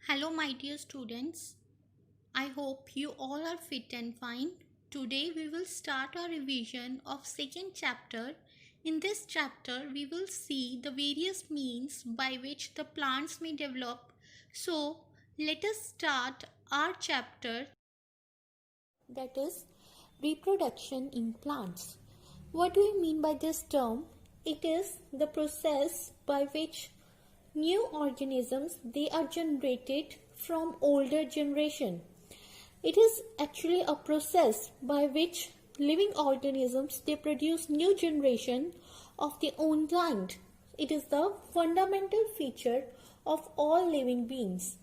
Hello, my dear students. I hope you all are fit and fine. Today we will start our revision of second chapter. In this chapter, we will see the various means by which the plants may develop. So, let us start our chapter, that is reproduction in plants. What do we mean by this term? It is the process by which new organisms they are generated from older generation. It is actually a process by which living organisms they produce new generation of their own kind. It is the fundamental feature of all living beings.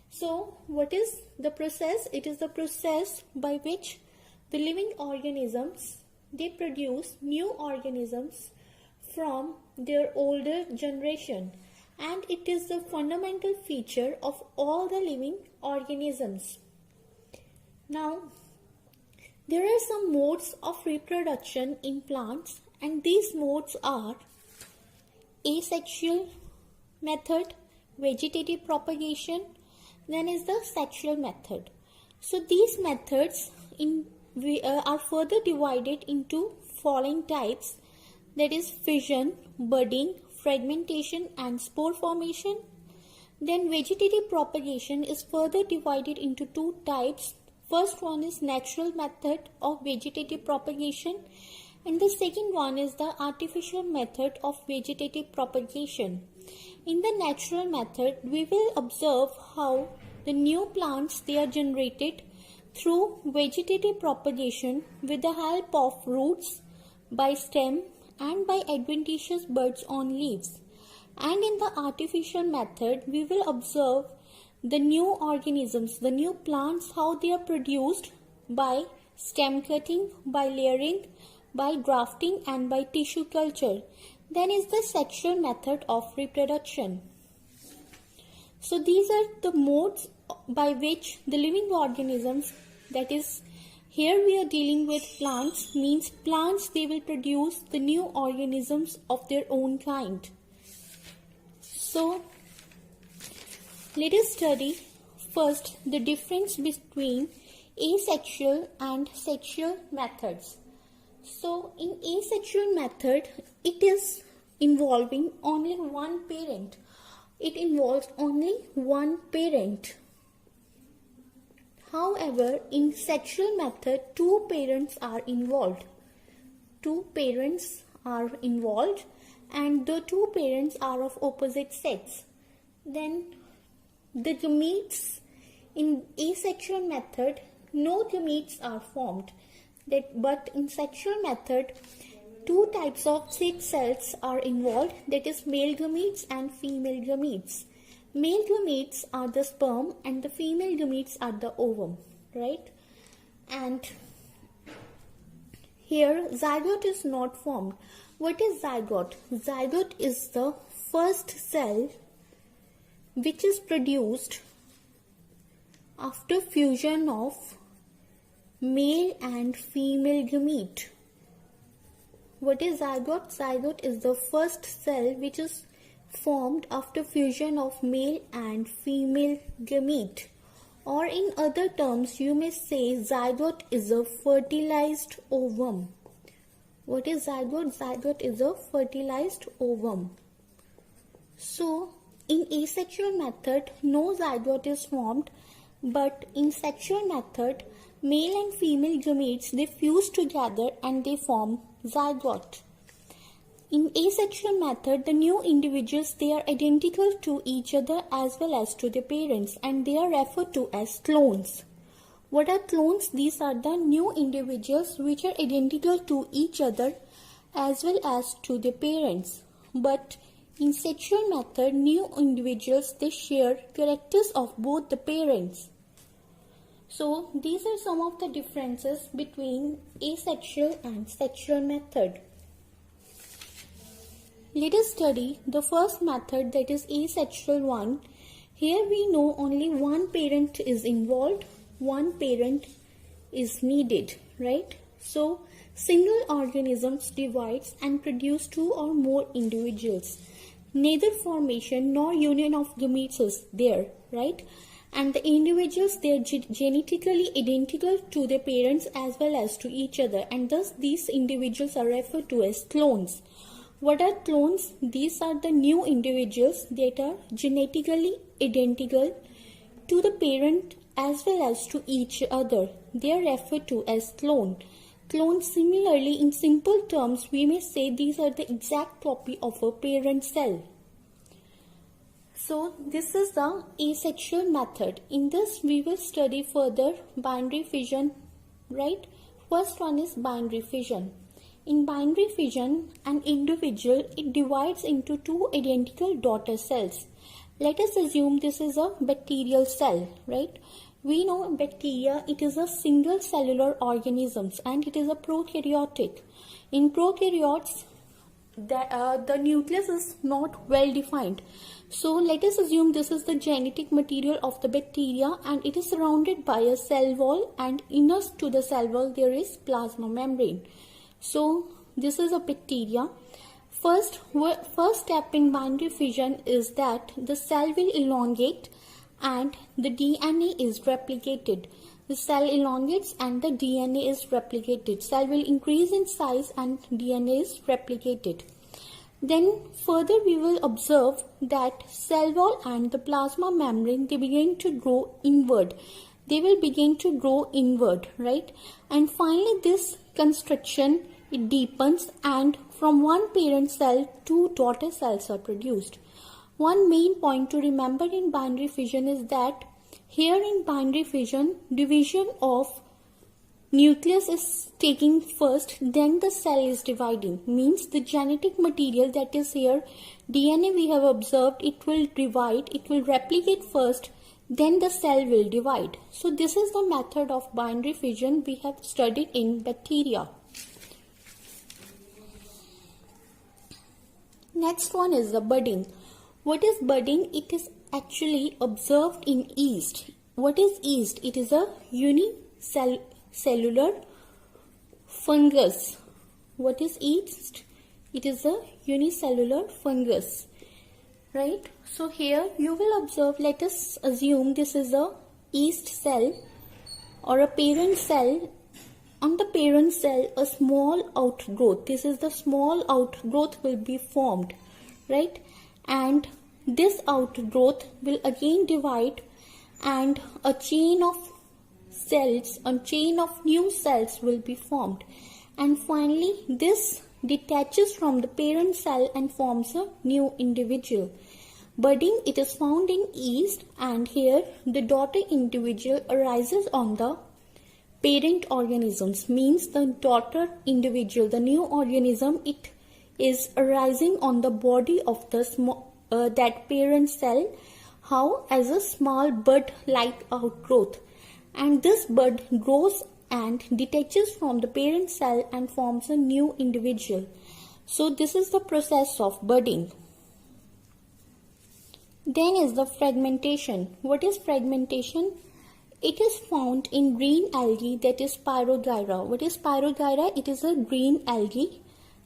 So, what is the process? It is the process by which the living organisms they produce new organisms from their older generation, and it is the fundamental feature of all the living organisms. Now, there are some modes of reproduction in plants, and these modes are asexual method, vegetative propagation, then is the sexual method. So these methods are further divided into following types, that is fission, budding, fragmentation and spore formation. Then vegetative propagation is further divided into two types. First one is natural method of vegetative propagation, and the second one is the artificial method of vegetative propagation. In the natural method, we will observe how the new plants they are generated through vegetative propagation with the help of roots, by stem and by adventitious buds on leaves. And in the artificial method, we will observe the new organisms, the new plants, how they are produced by stem cutting, by layering, by grafting and by tissue culture. Then is the sexual method of reproduction. So these are the modes by which the living organisms, that is here we are dealing with plants, means plants they will produce the new organisms of their own kind. So let us study first the difference between asexual and sexual methods. So in asexual method, it is involving only one parent. It involves only one parent. However, in sexual method, two parents are involved. Two parents are involved and the two parents are of opposite sex. Then the gametes, in asexual method, no gametes are formed. But in sexual method, two types of sex cells are involved, that is male gametes and female gametes. Male gametes are the sperm and the female gametes are the ovum, right? And here zygote is not formed. What is zygote? Zygote is the first cell which is produced after fusion of male and female gamete. What is zygote? Zygote is the first cell which is formed after fusion of male and female gamete. Or in other terms, you may say zygote is a fertilized ovum. What is zygote? Zygote is a fertilized ovum. So, in asexual method, no zygote is formed, but in sexual method, male and female gametes they fuse together and they form zygote. In asexual method, the new individuals they are identical to each other as well as to their parents, and they are referred to as clones. What are clones? These are the new individuals which are identical to each other as well as to their parents. But in sexual method, new individuals they share characters of both the parents. So these are some of the differences between asexual and sexual method. Let us study the first method, that is asexual one. Here we know only one parent is involved, one parent is needed, right? So single organisms divides and produce two or more individuals. neither formation nor union of gametes is there, right? And the individuals, they are genetically identical to their parents as well as to each other, and thus these individuals are referred to as clones. What are clones? These are the new individuals that are genetically identical to the parent as well as to each other. They are referred to as clone. Clones, similarly, in simple terms, we may say these are the exact copy of a parent cell. So this is the asexual method. In this we will study further binary fission, right? First one is binary fission. In binary fission, an individual, it divides into two identical daughter cells. Let us assume this is a bacterial cell, right? We know bacteria, it is a single cellular organisms and it is a prokaryotic. In prokaryotes, the nucleus is not well defined. So let us assume this is the genetic material of the bacteria and it is surrounded by a cell wall, and inner to the cell wall there is plasma membrane. So this is a bacteria. First step in binary fission is that the cell will elongate and the DNA is replicated. The cell elongates and the DNA is replicated. Cell will increase in size and DNA is replicated. Then further we will observe that cell wall and the plasma membrane, they begin to grow inward. They will begin to grow inward, right? And finally this construction, it deepens and from one parent cell, two daughter cells are produced. One main point to remember in binary fission is that here in binary fission, division of nucleus is taking first, then the cell is dividing. Means the genetic material that is here, DNA we have observed, it will divide, it will replicate first, then the cell will divide. So this is the method of binary fission we have studied in bacteria. Next one is the budding. What is budding? It is actually observed in yeast. What is yeast? It is a unicellular fungus. What is yeast? It is a unicellular fungus, right? So here you will observe, let us assume this is a yeast cell or a parent cell. On the parent cell, a small outgrowth, this is the small outgrowth will be formed, right? And this outgrowth will again divide and a chain of cells, a chain of new cells will be formed. And finally, this detaches from the parent cell and forms a new individual. Budding, it is found in yeast, and here the daughter individual arises on the parent organisms. Means the daughter individual, the new organism, it is arising on the body of the that parent cell. How? As a small bud-like outgrowth, and this bud grows and detaches from the parent cell and forms a new individual. So this is the process of budding. Then is the fragmentation. What is fragmentation? It is found in green algae, that is Spirogyra. What is Spirogyra? It is a green algae,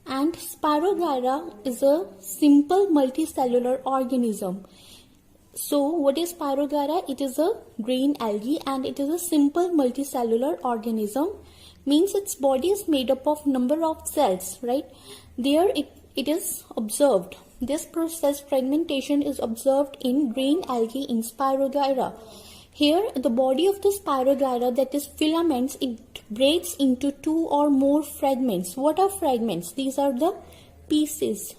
and Spirogyra is a simple multicellular organism. So what is Spirogyra? It is a green algae and it is a simple multicellular organism. Means its body is made up of number of cells, right? There it is observed. This process, fragmentation, is observed in green algae in Spirogyra. Here the body of the Spirogyra, that is filaments, it breaks into two or more fragments. What are fragments? These are the pieces.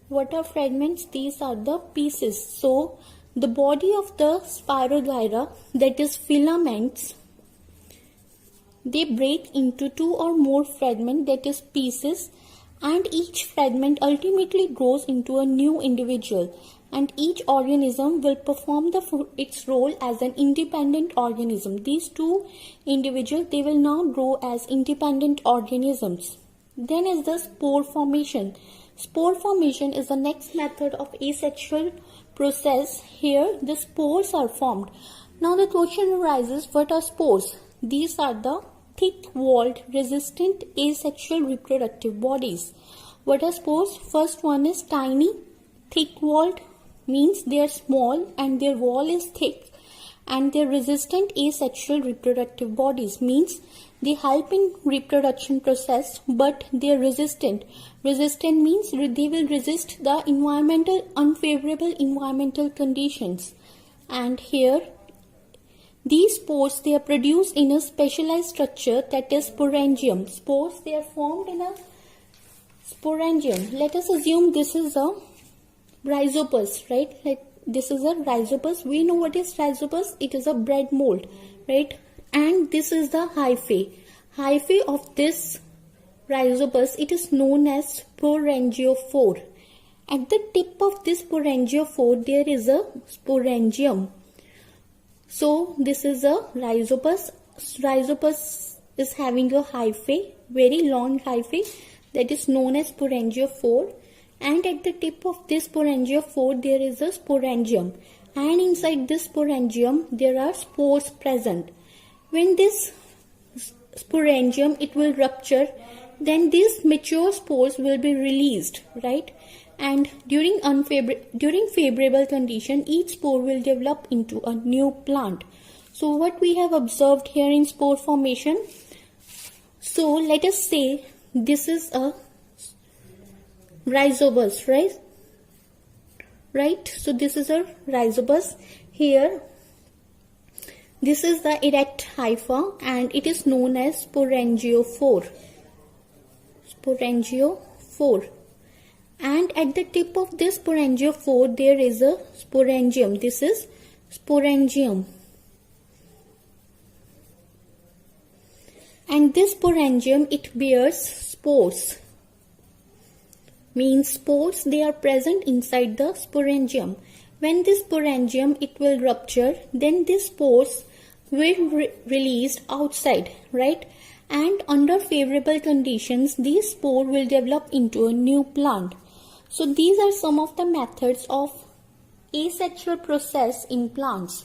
What are fragments? These are the pieces. So the body of the Spirogyra, that is filaments, they break into two or more fragments, that is pieces, and each fragment ultimately grows into a new individual, and each organism will perform its role as an independent organism. These two individuals, they will now grow as independent organisms. Then is the spore formation. Spore formation is the next method of asexual process. Here the spores are formed. Now the question arises, what are spores? These are the thick-walled, resistant asexual reproductive bodies. What are spores? First one is tiny, thick-walled, means they are small and their wall is thick, and they're resistant asexual reproductive bodies, means they help in reproduction process but they're resistant. Resistant means they will resist the unfavorable environmental conditions. And here these spores, they are produced in a specialized structure, that is sporangium. Spores, they are formed in a sporangium. Let us assume this is a rhizopus, right? This is a rhizopus. We know what is rhizopus. It is a bread mold, right? And this is the hyphae. Hyphae of this rhizopus, it is known as sporangiophore. At the tip of this sporangiophore, there is a sporangium. So this is a rhizopus. Rhizopus is having a hyphae, very long hyphae, that is known as sporangiophore. And at the tip of this sporangiophore, there is a sporangium. And inside this sporangium, there are spores present. When this sporangium, it will rupture, then these mature spores will be released, right? And during favorable condition, each spore will develop into a new plant. So what we have observed here in spore formation, so let us say this is a rhizopus, right? So this is a rhizopus. Here this is the erect hypha and it is known as sporangiophore. And at the tip of this sporangiophore, there is a sporangium. This is sporangium. And this sporangium, it bears spores. Means spores, they are present inside the sporangium. When this sporangium, it will rupture, then these spores will released outside, right? And under favorable conditions, these spores will develop into a new plant. So these are some of the methods of asexual process in plants.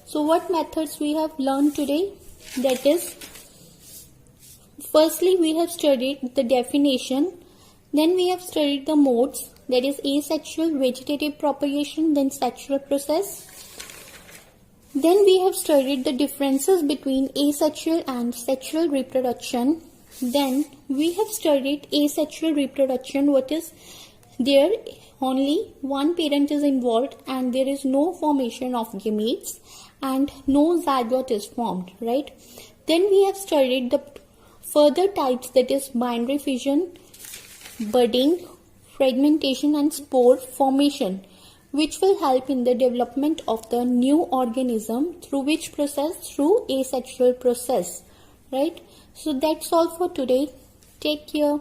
So what methods we have learned today? That is, firstly we have studied the definition, then we have studied the modes, that is asexual, vegetative propagation, then sexual process. Then we have studied the differences between asexual and sexual reproduction. Then we have studied asexual reproduction, what is there only one parent is involved and there is no formation of gametes and no zygote is formed, right? Then we have studied the further types, that is binary fission, budding, fragmentation and spore formation, which will help in the development of the new organism through which process? Through asexual process, right? So that's all for today. Take care.